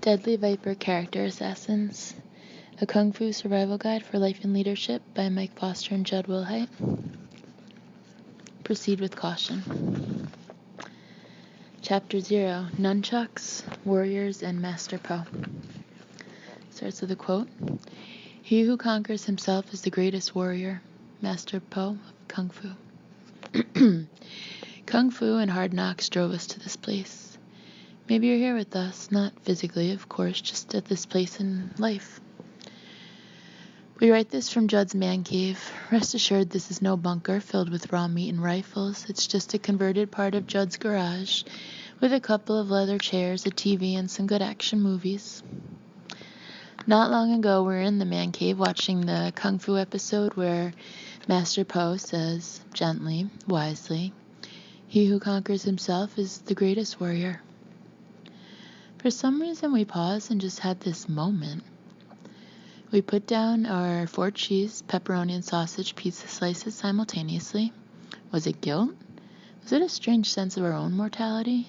Deadly Viper Character Assassins, a Kung Fu Survival Guide for Life and Leadership by Mike Foster and Judd Wilhite. Proceed with caution. Chapter 0, Nunchucks, Warriors, and Master Po. Starts with a quote. He who conquers himself is the greatest warrior, Master Po of Kung Fu. Kung Fu and hard knocks drove us to this place. Maybe you're here with us, not physically, of course, just at this place in life. We write this from Judd's man cave. Rest assured this is no bunker filled with raw meat and rifles. It's just a converted part of Judd's garage with a couple of leather chairs, a TV, and some good action movies. Not long ago, we were in the man cave watching the Kung Fu episode where Master Po says, gently, wisely, he who conquers himself is the greatest warrior. For some reason, we paused and just had this moment. We put down our 4 cheese, pepperoni, and sausage pizza slices simultaneously. Was it guilt? Was it a strange sense of our own mortality?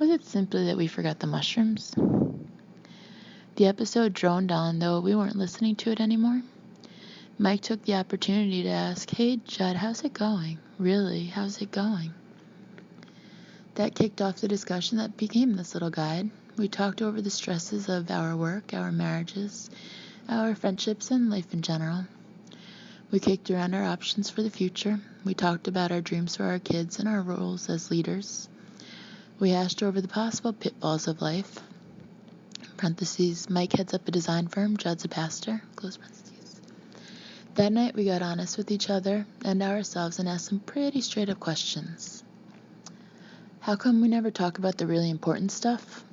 Was it simply that we forgot the mushrooms? The episode droned on, though we weren't listening to it anymore. Mike took the opportunity to ask, hey, Judd, how's it going? Really, how's it going? That kicked off the discussion that became this little guide. We talked over the stresses of our work, our marriages, our friendships, and life in general. We kicked around our options for the future. We talked about our dreams for our kids and our roles as leaders. We hashed over the possible pitfalls of life. Parentheses, Mike heads up a design firm, Judd's a pastor, close parentheses. That night we got honest with each other and ourselves and asked some pretty straight up questions. How come we never talk about the really important stuff?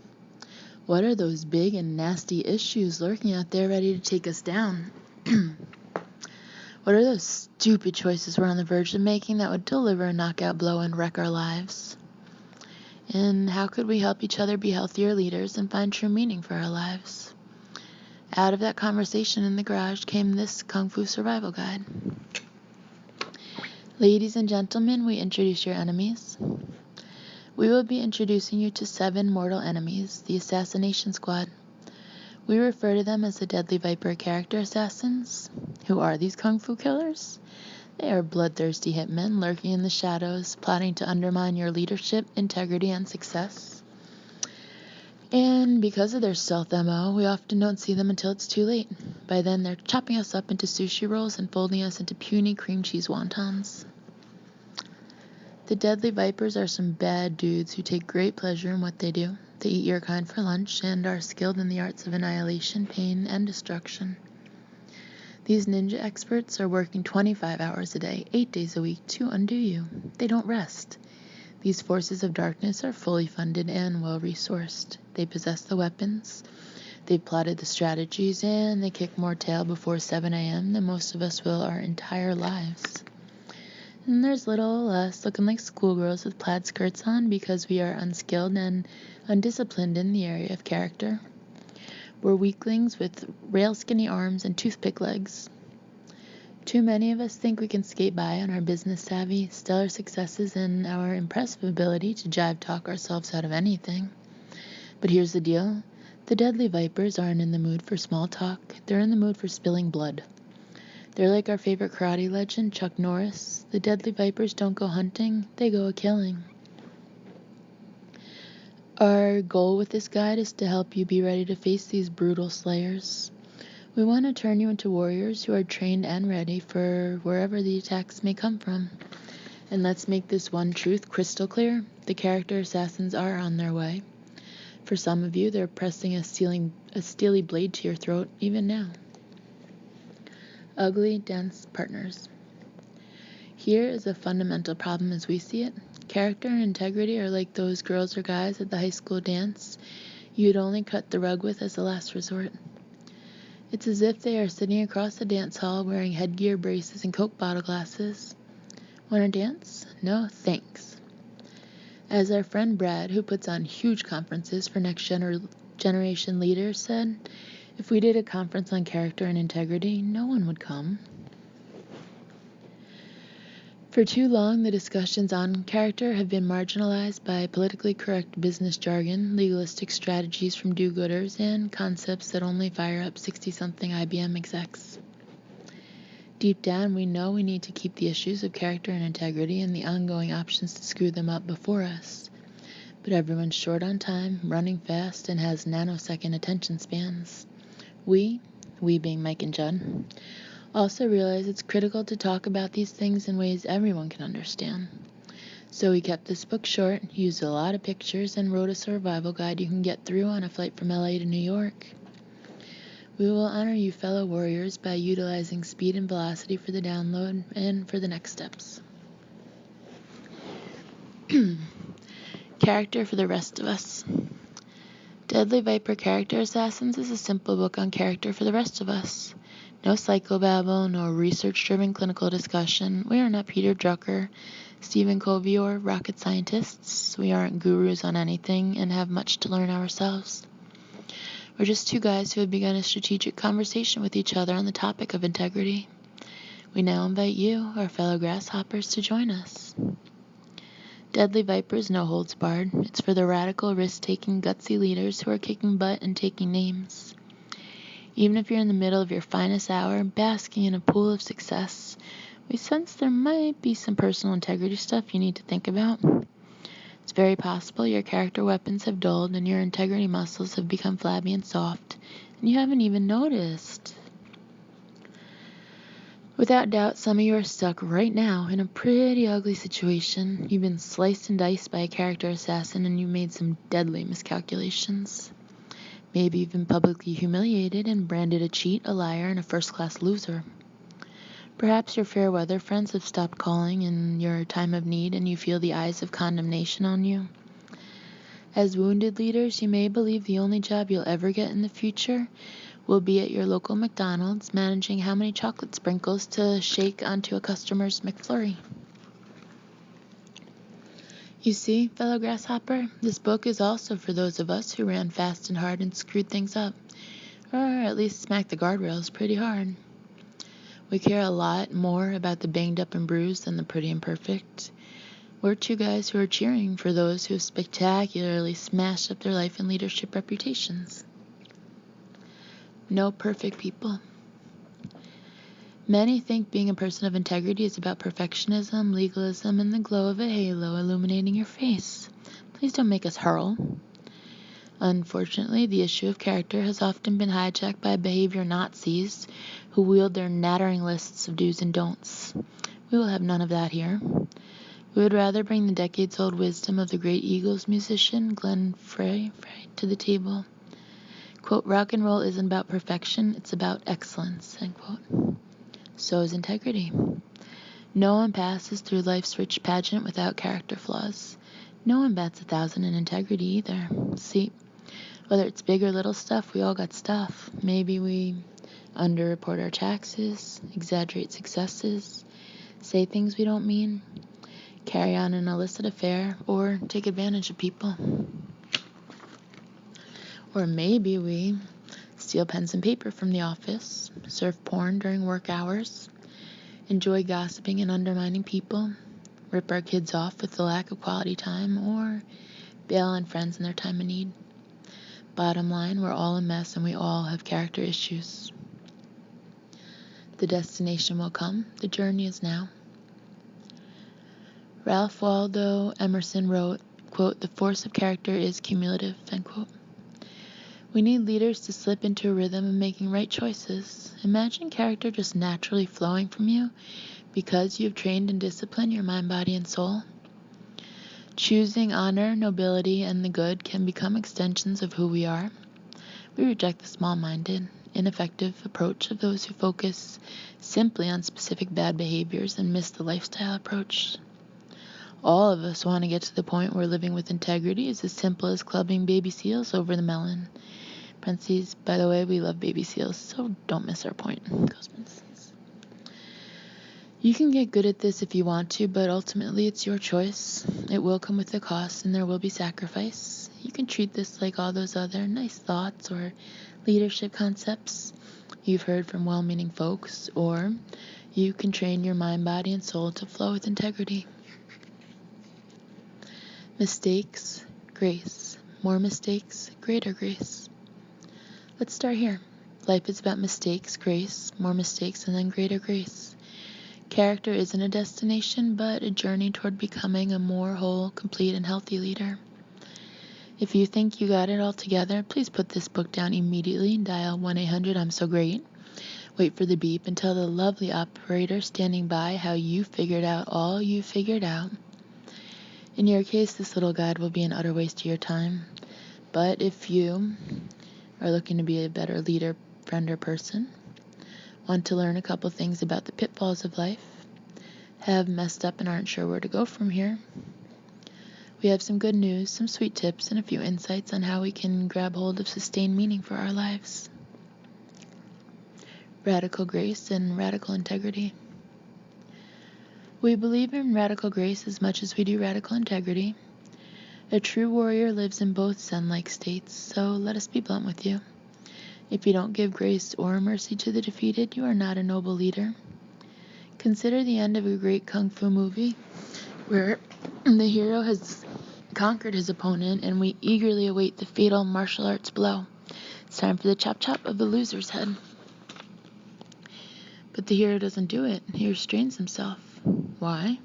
What are those big and nasty issues lurking out there ready to take us down? What are those stupid choices we're on the verge of making that would deliver a knockout blow and wreck our lives? And how could we help each other be healthier leaders and find true meaning for our lives? Out of that conversation in the garage came this Kung Fu Survival Guide. Ladies and gentlemen, we introduce your enemies. We will be introducing you to 7 mortal enemies, the Assassination Squad. We refer to them as the Deadly Viper Character Assassins. Who are these Kung Fu killers? They are bloodthirsty hitmen lurking in the shadows, plotting to undermine your leadership, integrity, and success. And because of their stealth MO, we often don't see them until it's too late. By then, they're chopping us up into sushi rolls and folding us into puny cream cheese wontons. The Deadly Vipers are some bad dudes who take great pleasure in what they do. They eat your kind for lunch and are skilled in the arts of annihilation, pain, and destruction. These ninja experts are working 25 hours a day, 8 days a week to undo you. They don't rest. These forces of darkness are fully funded and well-resourced. They possess the weapons, they've plotted the strategies, and they kick more tail before 7 a.m. than most of us will our entire lives. And there's little us looking like schoolgirls with plaid skirts on because we are unskilled and undisciplined in the area of character. We're weaklings with rail skinny arms and toothpick legs. Too many of us think we can skate by on our business savvy, stellar successes, and our impressive ability to jive talk ourselves out of anything. But here's the deal. The Deadly Vipers aren't in the mood for small talk. They're in the mood for spilling blood. They're like our favorite karate legend, Chuck Norris. The Deadly Vipers don't go hunting, they go a-killing. Our goal with this guide is to help you be ready to face these brutal slayers. We want to turn you into warriors who are trained and ready for wherever the attacks may come from. And let's make this one truth crystal clear. The character assassins are on their way. For some of you, they're pressing a steely blade to your throat even now. Ugly, dense partners. Here is a fundamental problem as we see it. Character and integrity are like those girls or guys at the high school dance you'd only cut the rug with as a last resort. It's as if they are sitting across the dance hall wearing headgear, braces, and Coke bottle glasses. Want to dance? No, thanks. As our friend Brad, who puts on huge conferences for next generation leaders, said, if we did a conference on character and integrity, no one would come. For too long, the discussions on character have been marginalized by politically correct business jargon, legalistic strategies from do-gooders, and concepts that only fire up 60-something IBM execs. Deep down, we know we need to keep the issues of character and integrity and the ongoing options to screw them up before us. But everyone's short on time, running fast, and has nanosecond attention spans. We being Mike and Judd, also realize it's critical to talk about these things in ways everyone can understand. So we kept this book short, used a lot of pictures, and wrote a survival guide you can get through on a flight from LA to New York. We will honor you fellow warriors by utilizing speed and velocity for the download and for the next steps. Character for the rest of us. Deadly Viper Character Assassins is a simple book on character for the rest of us. No psychobabble, no research-driven clinical discussion. We are not Peter Drucker, Stephen Covey, or rocket scientists. We aren't gurus on anything and have much to learn ourselves. We're just two guys who have begun a strategic conversation with each other on the topic of integrity. We now invite you, our fellow grasshoppers, to join us. Deadly Vipers, no holds barred. It's for the radical, risk-taking, gutsy leaders who are kicking butt and taking names. Even if you're in the middle of your finest hour, basking in a pool of success, we sense there might be some personal integrity stuff you need to think about. It's very possible your character weapons have dulled and your integrity muscles have become flabby and soft, and you haven't even noticed. Without doubt, some of you are stuck right now in a pretty ugly situation. You've been sliced and diced by a character assassin and you made some deadly miscalculations. Maybe you've been publicly humiliated and branded a cheat, a liar, and a first-class loser. Perhaps your fair weather friends have stopped calling in your time of need and you feel the eyes of condemnation on you. As wounded leaders, you may believe the only job you'll ever get in the future will be at your local McDonald's managing how many chocolate sprinkles to shake onto a customer's McFlurry. You see, fellow grasshopper, this book is also for those of us who ran fast and hard and screwed things up, or at least smacked the guardrails pretty hard. We care a lot more about the banged up and bruised than the pretty and perfect. We're two guys who are cheering for those who have spectacularly smashed up their life and leadership reputations. No perfect people. Many think being a person of integrity is about perfectionism, legalism, and the glow of a halo illuminating your face. Please don't make us hurl. Unfortunately, the issue of character has often been hijacked by behavior Nazis who wield their nattering lists of do's and don'ts. We will have none of that here. We would rather bring the decades-old wisdom of the great Eagles musician Glenn Frey to the table. Quote, rock and roll isn't about perfection, it's about excellence, end quote. So is integrity. No one passes through life's rich pageant without character flaws. No one bats 1,000 in integrity either. See, whether it's big or little stuff, we all got stuff. Maybe we underreport our taxes, exaggerate successes, say things we don't mean, carry on an illicit affair, or take advantage of people. Or maybe we steal pens and paper from the office, surf porn during work hours, enjoy gossiping and undermining people, rip our kids off with the lack of quality time, or bail on friends in their time of need. Bottom line, we're all a mess and we all have character issues. The destination will come, the journey is now. Ralph Waldo Emerson wrote, quote, the force of character is cumulative, end quote. We need leaders to slip into a rhythm of making right choices. Imagine character just naturally flowing from you because you've trained and disciplined your mind, body, and soul. Choosing honor, nobility, and the good can become extensions of who we are. We reject the small-minded, ineffective approach of those who focus simply on specific bad behaviors and miss the lifestyle approach. All of us want to get to the point where living with integrity is as simple as clubbing baby seals over the melon. Parentheses, by the way, we love baby seals, so don't miss our point. Close parentheses. You can get good at this if you want to, but ultimately it's your choice. It will come with a cost and there will be sacrifice. You can treat this like all those other nice thoughts or leadership concepts. you've heard from well-meaning folks, or you can train your mind, body, and soul to flow with integrity. Mistakes, grace. More mistakes, greater grace. Let's start here. Life is about mistakes, grace, more mistakes, and then greater grace. Character isn't a destination, but a journey toward becoming a more whole, complete, and healthy leader. If you think you got it all together, please put this book down immediately. Dial 1-800-I'm-so-great. Wait for the beep and tell the lovely operator standing by how you figured out all you figured out. In your case, this little guide will be an utter waste of your time. But if you are looking to be a better leader, friend, or person, want to learn a couple things about the pitfalls of life, have messed up and aren't sure where to go from here, we have some good news, some sweet tips, and a few insights on how we can grab hold of sustained meaning for our lives. Radical grace and radical integrity. We believe in radical grace as much as we do radical integrity. A true warrior lives in both sun-like states, so let us be blunt with you. If you don't give grace or mercy to the defeated, you are not a noble leader. Consider the end of a great kung fu movie where the hero has conquered his opponent and we eagerly await the fatal martial arts blow. It's time for the chop-chop of the loser's head. But the hero doesn't do it. He restrains himself. Why?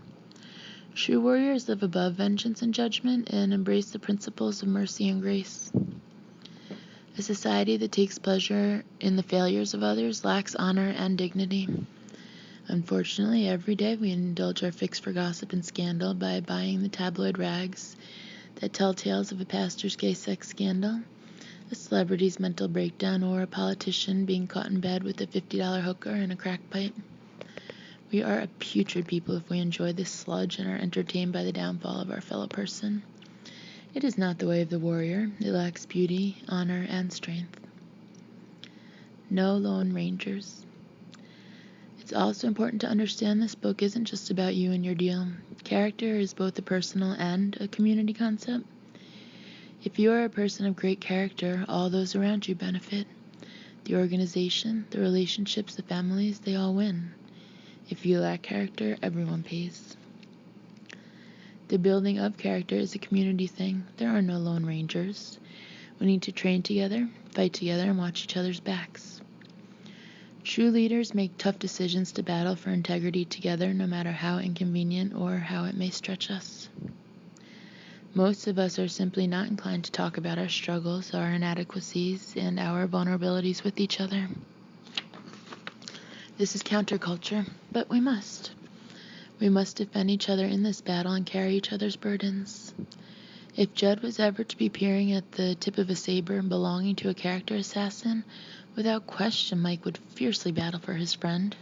True warriors live above vengeance and judgment and embrace the principles of mercy and grace. A society that takes pleasure in the failures of others lacks honor and dignity. Unfortunately, every day we indulge our fix for gossip and scandal by buying the tabloid rags that tell tales of a pastor's gay sex scandal, a celebrity's mental breakdown, or a politician being caught in bed with a $50 hooker and a crack pipe. We are a putrid people if we enjoy this sludge and are entertained by the downfall of our fellow person. It is not the way of the warrior. It lacks beauty, honor, and strength. No lone rangers. It's also important to understand this book isn't just about you and your deal. Character is both a personal and a community concept. If you are a person of great character, all those around you benefit. The organization, the relationships, the families, they all win. If you lack character, everyone pays. The building of character is a community thing. There are no lone rangers. We need to train together, fight together, and watch each other's backs. True leaders make tough decisions to battle for integrity together, no matter how inconvenient or how it may stretch us. Most of us are simply not inclined to talk about our struggles, our inadequacies, and our vulnerabilities with each other. This is counterculture, but we must. We must defend each other in this battle and carry each other's burdens. If Judd was ever to be peering at the tip of a saber belonging to a character assassin, without question Mike would fiercely battle for his friend.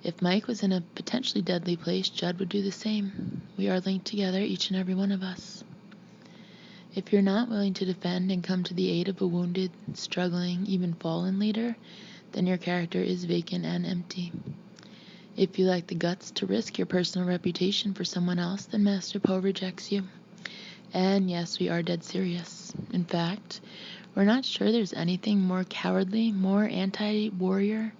If Mike was in a potentially deadly place, Judd would do the same. We are linked together, each and every one of us. If you're not willing to defend and come to the aid of a wounded, struggling, even fallen leader, then your character is vacant and empty. If you lack the guts to risk your personal reputation for someone else, then Master Poe rejects you. And yes, we are dead serious. In fact, we're not sure there's anything more cowardly, more anti-warrior,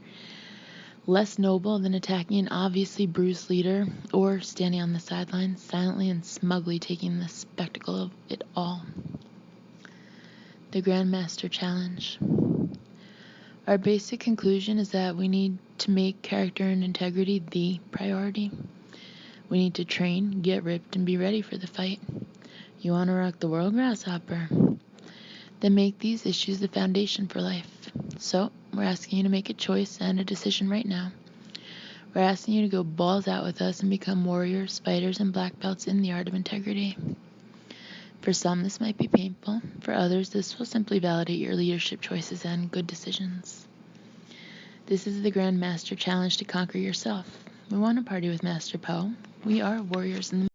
less noble than attacking an obviously bruised leader or standing on the sidelines, silently and smugly taking the spectacle of it all. The Grand Master Challenge. Our basic conclusion is that we need to make character and integrity the priority. We need to train, get ripped, and be ready for the fight. You want to rock the world, Grasshopper? Then make these issues the foundation for life. So, we're asking you to make a choice and a decision right now. We're asking you to go balls out with us and become warriors, fighters, and black belts in the art of integrity. For some, this might be painful. For others, this will simply validate your leadership choices and good decisions. This is the Grand Master Challenge to conquer yourself. We want to party with Master Poe. We are warriors in the